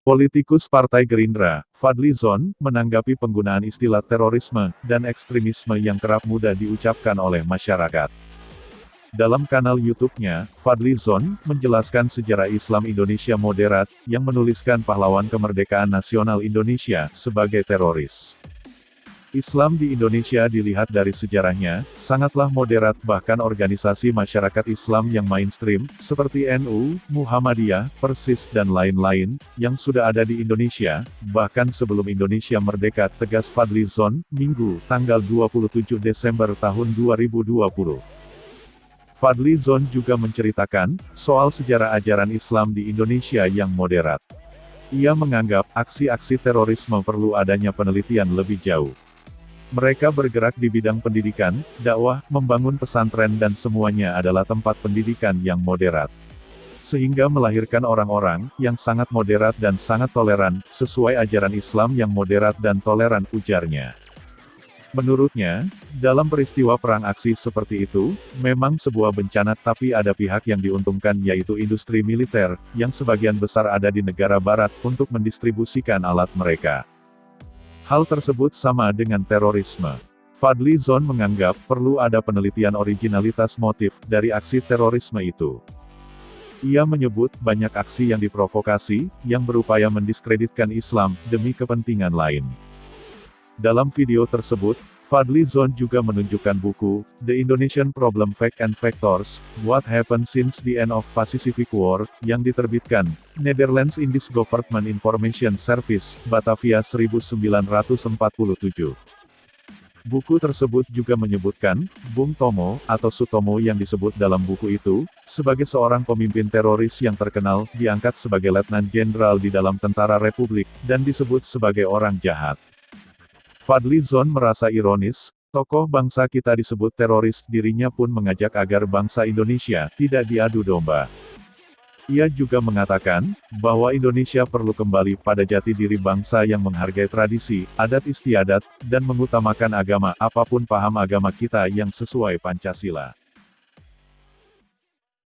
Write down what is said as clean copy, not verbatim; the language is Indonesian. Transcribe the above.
Politikus Partai Gerindra, Fadly Zon, menanggapi penggunaan istilah terorisme dan ekstremisme yang kerap mudah diucapkan oleh masyarakat. Dalam kanal YouTube-nya, Fadly Zon menjelaskan sejarah Islam Indonesia moderat, yang menuliskan pahlawan kemerdekaan nasional Indonesia sebagai teroris. Islam di Indonesia dilihat dari sejarahnya, sangatlah moderat, bahkan organisasi masyarakat Islam yang mainstream, seperti NU, Muhammadiyah, Persis dan lain-lain, yang sudah ada di Indonesia, bahkan sebelum Indonesia merdeka, tegas Fadly Zon, Minggu, tanggal 27 Desember tahun 2020. Fadly Zon juga menceritakan, soal sejarah ajaran Islam di Indonesia yang moderat. Ia menganggap, aksi-aksi terorisme perlu adanya penelitian lebih jauh. Mereka bergerak di bidang pendidikan, dakwah, membangun pesantren dan semuanya adalah tempat pendidikan yang moderat. Sehingga melahirkan orang-orang, yang sangat moderat dan sangat toleran, sesuai ajaran Islam yang moderat dan toleran, ujarnya. Menurutnya, dalam peristiwa perang aksi seperti itu, memang sebuah bencana tapi ada pihak yang diuntungkan yaitu industri militer, yang sebagian besar ada di negara barat, untuk mendistribusikan alat mereka. Hal tersebut sama dengan terorisme. Fadly Zon menganggap perlu ada penelitian originalitas motif dari aksi terorisme itu. Ia menyebut banyak aksi yang diprovokasi, yang berupaya mendiskreditkan Islam, demi kepentingan lain. Dalam video tersebut, Fadly Zon juga menunjukkan buku, The Indonesian Problem Facts and Factors, What Happened Since the End of Pacific War, yang diterbitkan, Netherlands Indies Government Information Service, Batavia 1947. Buku tersebut juga menyebutkan, Bung Tomo, atau Sutomo yang disebut dalam buku itu, sebagai seorang pemimpin teroris yang terkenal, diangkat sebagai letnan jenderal di dalam Tentara Republik, dan disebut sebagai orang jahat. Fadly Zon merasa ironis, tokoh bangsa kita disebut teroris, dirinya pun mengajak agar bangsa Indonesia tidak diadu domba. Ia juga mengatakan, bahwa Indonesia perlu kembali pada jati diri bangsa yang menghargai tradisi, adat istiadat, dan mengutamakan agama, apapun paham agama kita yang sesuai Pancasila.